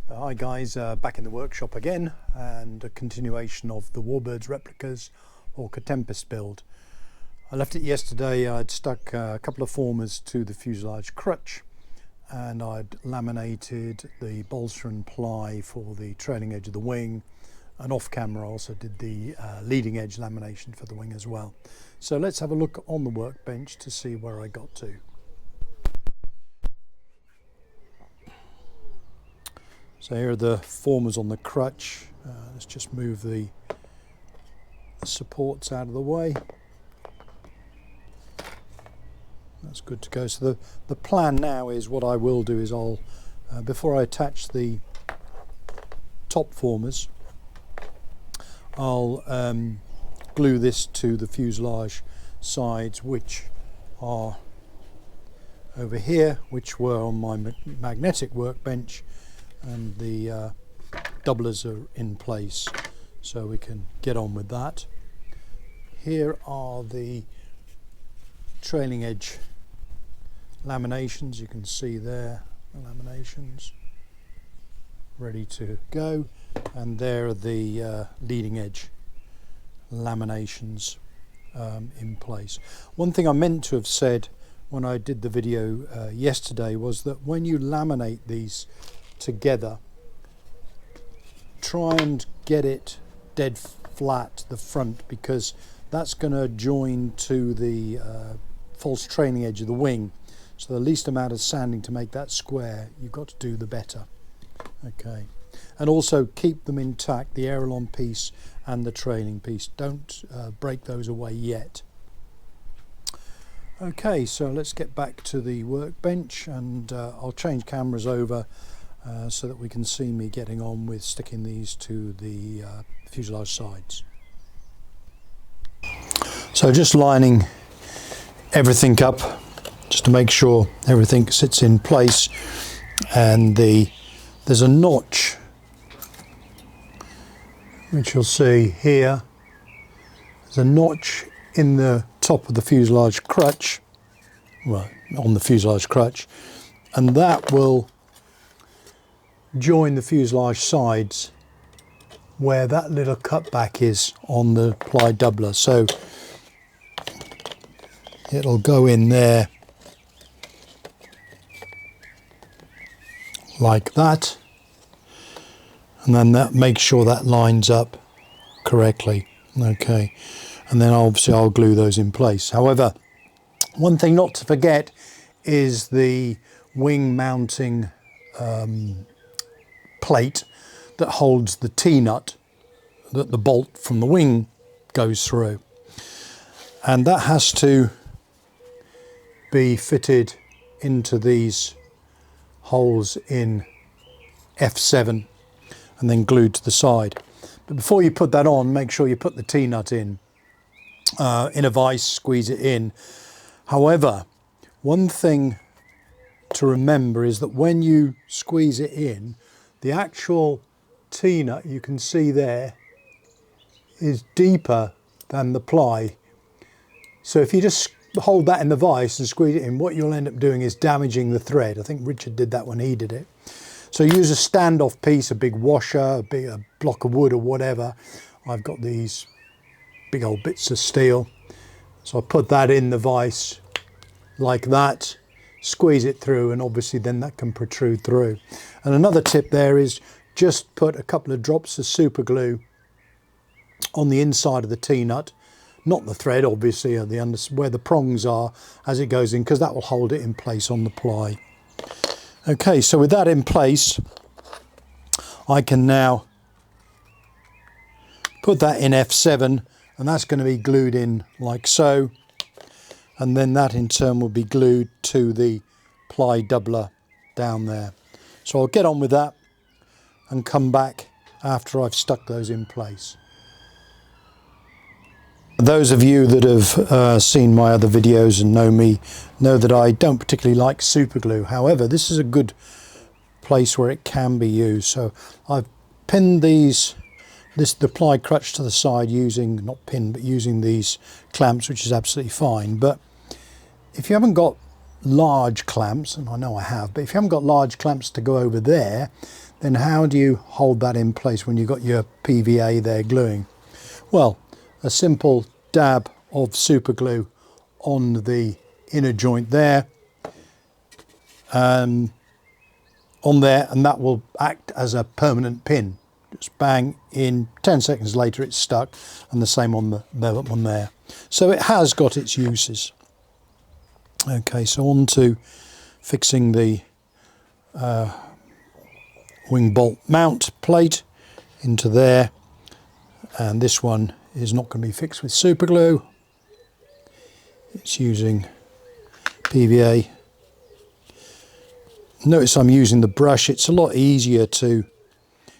Hi guys, back in the workshop again, and a continuation of the Warbirds Replicas Tempest Build. I left it yesterday. I'd stuck a couple of formers to the fuselage crutch, and I'd laminated the bolster and ply for the trailing edge of the wing, and off camera I also did the leading edge lamination for the wing as well. So let's have a look on the workbench to see where I got to. So here are the formers on the crutch. Let's just move the supports out of the way. That's good to go. So the plan now is, what I will do is I'll, before I attach the top formers, I'll glue this to the fuselage sides, which are over here, which were on my magnetic workbench, and the doublers are in place, so we can get on with that. Here are the trailing edge laminations. You can see there the laminations ready to go, and there are the leading edge laminations in place. One thing I meant to have said when I did the video yesterday was that when you laminate these together, try and get it dead flat, the front, because that's going to join to the false trailing edge of the wing. So the least amount of sanding to make that square you've got to do, the better. Okay, and also keep them intact, the aileron piece and the trailing piece. Don't break those away yet. Okay, so let's get back to the workbench, and I'll change cameras over so that we can see me getting on with sticking these to the fuselage sides. So just lining everything up just to make sure everything sits in place, and there's a notch which you'll see here. There's a notch in the top of the fuselage crutch, well, on the fuselage crutch, and that will join the fuselage sides where that little cutback is on the ply doubler. So it'll go in there like that, and then that makes sure that lines up correctly. Okay, and then obviously I'll glue those in place. However, one thing not to forget is the wing mounting plate that holds the T-nut that the bolt from the wing goes through, and that has to be fitted into these holes in F7 and then glued to the side. But before you put that on, make sure you put the T-nut in a vise, squeeze it in. However, one thing to remember is that when you squeeze it in, the actual T-nut, you can see there, is deeper than the ply. So if you just hold that in the vise and squeeze it in, what you'll end up doing is damaging the thread. I think Richard did that when he did it. So use a standoff piece, a big washer, a block of wood or whatever. I've got these big old bits of steel. So I put that in the vise like that, squeeze it through, and obviously then that can protrude through. And another tip there is just put a couple of drops of super glue on the inside of the T-nut, not the thread obviously, or where the prongs are as it goes in, because that will hold it in place on the ply. Okay, so with that in place, I can now put that in F7, and that's going to be glued in like so, and then that in turn will be glued to the ply doubler down there. So I'll get on with that and come back after I've stuck those in place. Those of you that have seen my other videos and know me know that I don't particularly like super glue. However, this is a good place where it can be used. So I've pinned the ply crutch to the side using, not pinned, but using these clamps, which is absolutely fine. But if you haven't got large clamps, and I know I have, but if you haven't got large clamps to go over there, then how do you hold that in place when you've got your PVA there gluing? Well, a simple dab of super glue on the inner joint there, on there, and that will act as a permanent pin. Just bang in, 10 seconds later it's stuck, and the same on the one there. So it has got its uses. Okay, so on to fixing the wing bolt mount plate into there, and this one is not going to be fixed with super glue. It's using PVA. Notice I'm using the brush. It's a lot easier to,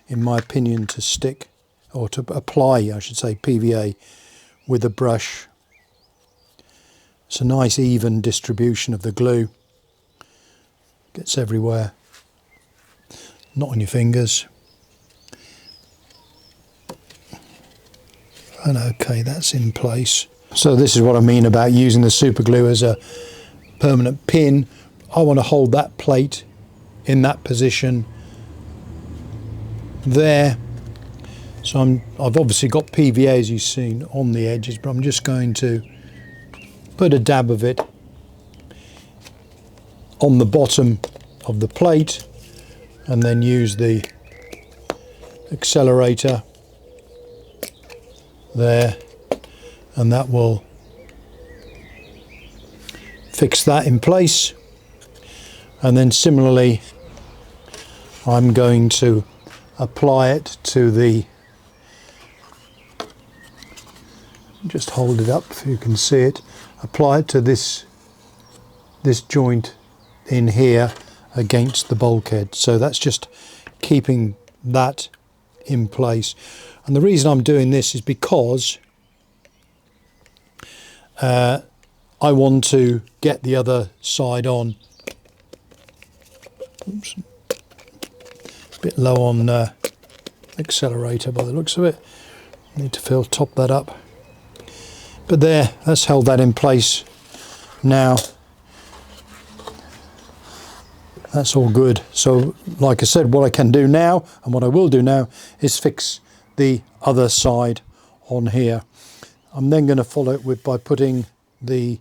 in my opinion, to stick, or to apply, I should say, PVA with a brush. It's a nice even distribution of the glue. Gets everywhere. Not on your fingers. And okay, that's in place. So this is what I mean about using the super glue as a permanent pin. I want to hold that plate in that position there. So I've obviously got PVA, as you've seen, on the edges, but I'm just going to put a dab of it on the bottom of the plate, and then use the accelerator there, and that will fix that in place. And then similarly, I'm going to apply it to the, just hold it up if you can see it, apply it to this joint in here against the bulkhead. So that's just keeping that in place. And the reason I'm doing this is because I want to get the other side on. Oops. A bit low on accelerator by the looks of it. Need to top that up. But there, let's hold that in place now. That's all good. So like I said, what I can do now, and what I will do now, is fix the other side on here. I'm then going to follow it with by putting the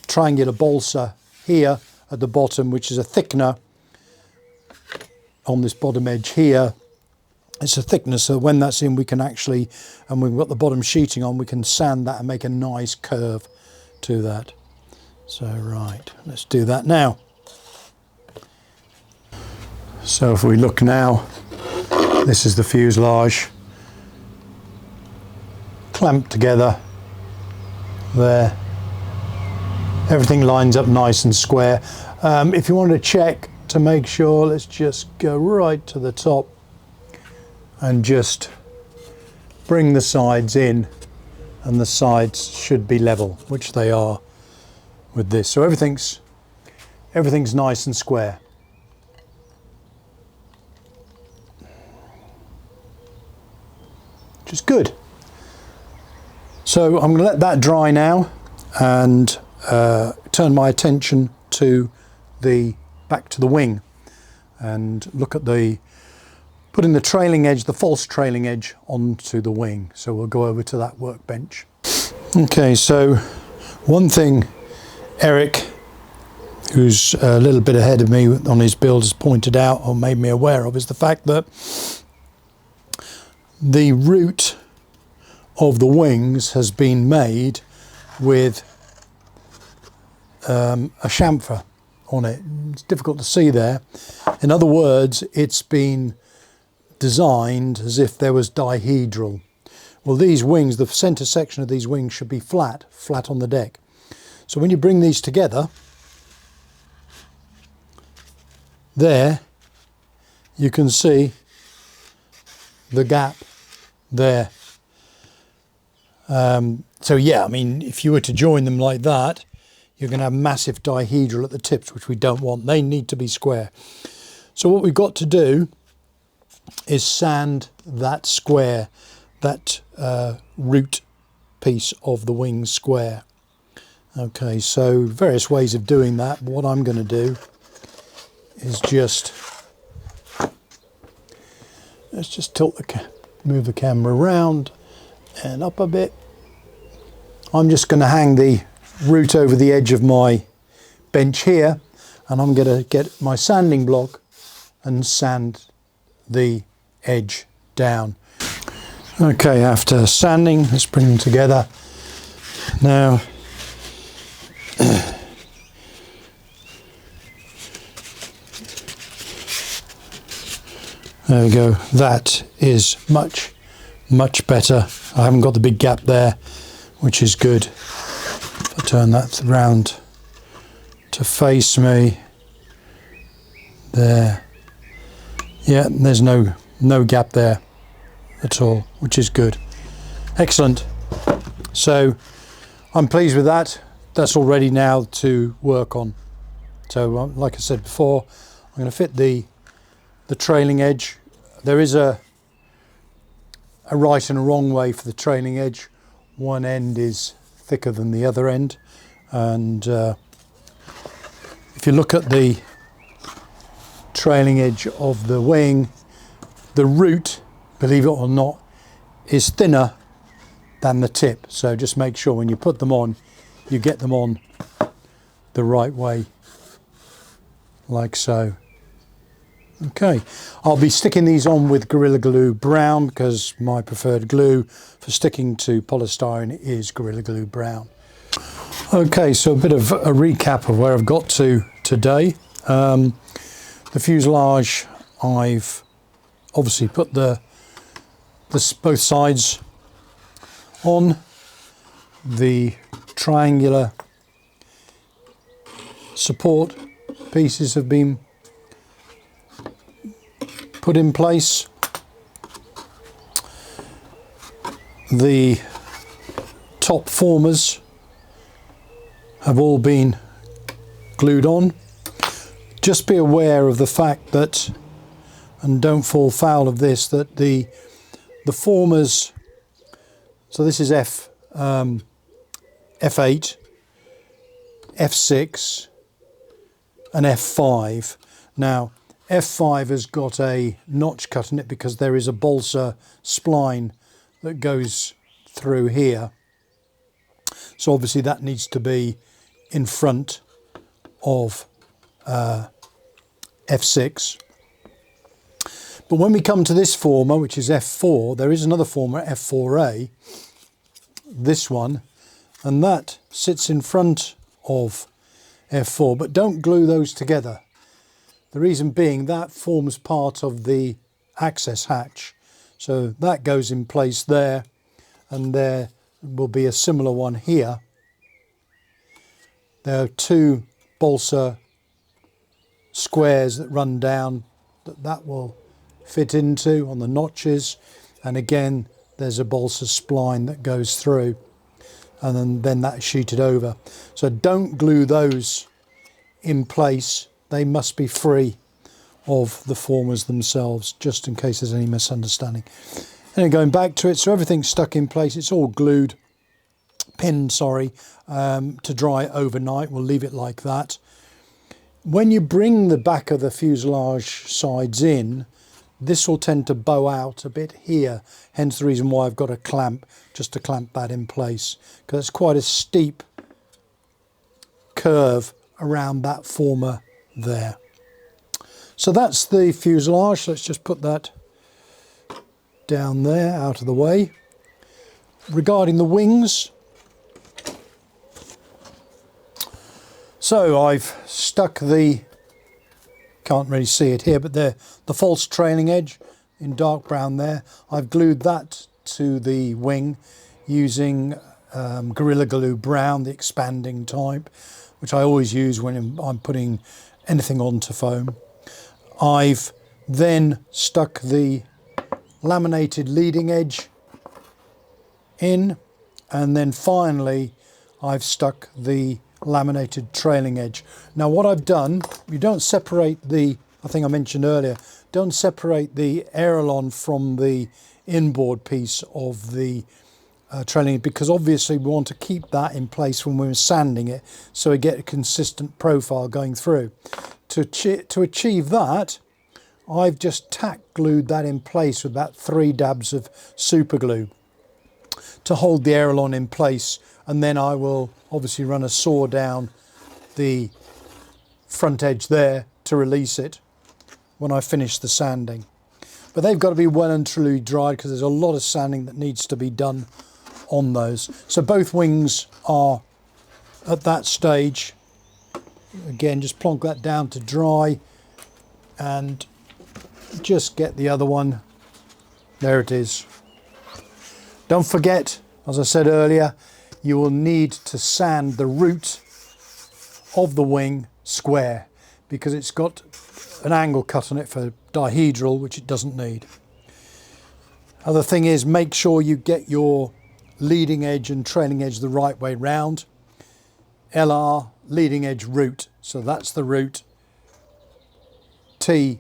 triangular balsa here at the bottom, which is a thickener on this bottom edge here. It's a thickener, so when that's in, we can actually, and we've got the bottom sheeting on, we can sand that and make a nice curve to that. So right, let's do that now. So if we look now, this is the fuselage clamped together there. Everything lines up nice and square. If you want to check to make sure, let's just go right to the top and just bring the sides in, and the sides should be level, which they are with this. So everything's nice and square. Which is good. So I'm going to let that dry now and turn my attention to back to the wing and look at putting the trailing edge, the false trailing edge, onto the wing. So we'll go over to that workbench. Okay, so one thing Eric, who's a little bit ahead of me on his build, has pointed out or made me aware of is the fact that the root of the wings has been made with a chamfer on it. It's difficult to see there. In other words, it's been designed as if there was dihedral. Well, these wings, the center section of these wings should be flat on the deck. So when you bring these together, there you can see the gap there. So yeah, I mean, if you were to join them like that, you're going to have massive dihedral at the tips, which we don't want. They need to be square. So what we've got to do is sand that square, that root piece of the wing square. Okay, so various ways of doing that. What I'm going to do is just Let's just move the camera around and up a bit. I'm just going to hang the root over the edge of my bench here, and I'm going to get my sanding block and sand the edge down. Okay, after sanding, let's bring them together. Now, there we go. That is much better. I haven't got the big gap there, which is good. If I turn that round to face me, there. Yeah, there's no gap there at all, which is good. Excellent. So I'm pleased with that. That's all ready now to work on. So like I said before, I'm going to fit the trailing edge. There is a right and a wrong way for the trailing edge. One end is thicker than the other end, and if you look at the trailing edge of the wing, the root, believe it or not, is thinner than the tip. So just make sure when you put them on, you get them on the right way, like so. Okay, I'll be sticking these on with Gorilla Glue Brown because my preferred glue for sticking to polystyrene is Gorilla Glue Brown. Okay, so a bit of a recap of where I've got to today. The fuselage, I've obviously put both sides on. The triangular support pieces have been put in place. The top formers have all been glued on. Just be aware of the fact that, and don't fall foul of this, that the formers, so this is F8, F6 and F5. Now F5 has got a notch cut in it because there is a balsa spline that goes through here. So obviously that needs to be in front of F6. But when we come to this former, which is F4, there is another former, F4A, this one, and that sits in front of F4, but don't glue those together. The reason being that forms part of the access hatch. So that goes in place there, and there will be a similar one here. There are two balsa squares that run down that will fit into on the notches, and again there's a balsa spline that goes through, and then that's sheeted over. So don't glue those in place. They must be free of the formers themselves, just in case there's any misunderstanding. And going back to it, so everything's stuck in place. It's all glued, pinned, sorry, to dry overnight. We'll leave it like that. When you bring the back of the fuselage sides in, this will tend to bow out a bit here, hence the reason why I've got a clamp, just to clamp that in place, because it's quite a steep curve around that former there. So that's the fuselage. Let's just put that down there out of the way. Regarding the wings, so I've stuck the, can't really see it here, but the false trailing edge in dark brown there. I've glued that to the wing using Gorilla Glue Brown, the expanding type, which I always use when I'm putting anything onto foam. I've then stuck the laminated leading edge in, and then finally I've stuck the laminated trailing edge. Now what I've done, you don't separate the, I think I mentioned earlier, don't separate the aileron from the inboard piece of the trailing, because obviously we want to keep that in place when we're sanding it, so we get a consistent profile going through. To achieve that, I've just tack glued that in place with about 3 dabs of super glue to hold the aileron in place, and then I will obviously run a saw down the front edge there to release it when I finish the sanding. But they've got to be well and truly dried because there's a lot of sanding that needs to be done on those. So both wings are at that stage. Again, just plonk that down to dry and just get the other one. There it is. Don't forget, as I said earlier, you will need to sand the root of the wing square because it's got an angle cut on it for dihedral, which it doesn't need. Other thing is, make sure you get your leading edge and trailing edge the right way round. LR, leading edge root, so that's the root. T,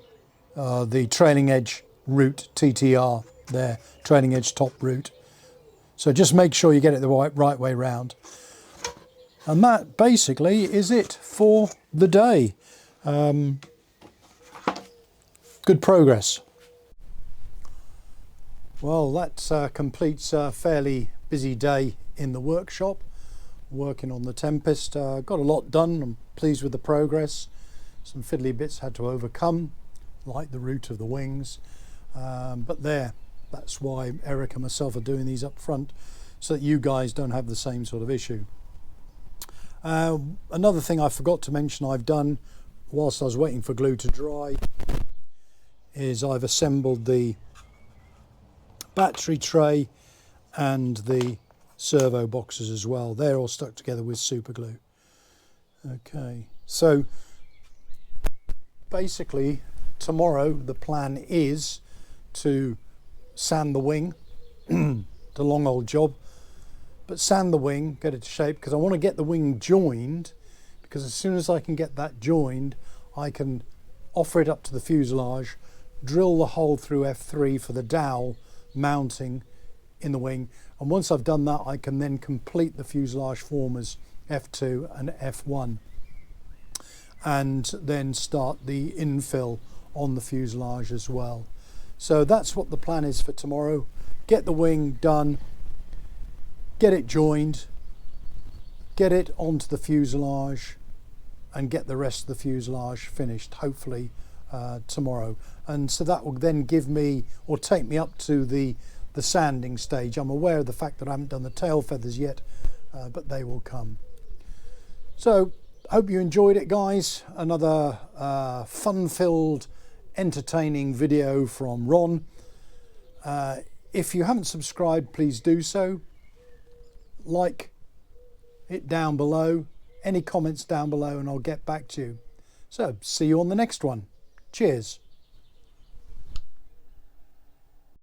the trailing edge root, TTR there, trailing edge top root. So just make sure you get it the right way round. And that basically is it for the day. Good progress. Well, that completes a fairly busy day in the workshop, working on the Tempest. Got a lot done. I'm pleased with the progress. Some fiddly bits had to overcome, like the root of the wings. But that's why Eric and myself are doing these up front, so that you guys don't have the same sort of issue. Another thing I forgot to mention I've done whilst I was waiting for glue to dry is I've assembled the battery tray and the servo boxes as well. They're all stuck together with super glue. Okay, so basically tomorrow the plan is to sand the wing. It's a long old job, but sand the wing, get it to shape, because I want to get the wing joined, because as soon as I can get that joined I can offer it up to the fuselage, drill the hole through F3 for the dowel mounting in the wing, and once I've done that I can then complete the fuselage formers F2 and F1 and then start the infill on the fuselage as well. So that's what the plan is for tomorrow. Get the wing done, get it joined, get it onto the fuselage and get the rest of the fuselage finished hopefully tomorrow. And so that will then give me, or take me up to the sanding stage. I'm aware of the fact that I haven't done the tail feathers yet, but they will come. So hope you enjoyed it, guys. Another fun-filled, entertaining video from Ron. If you haven't subscribed, please do so. Like it down below, any comments down below, and I'll get back to you. So see you on the next one. Cheers.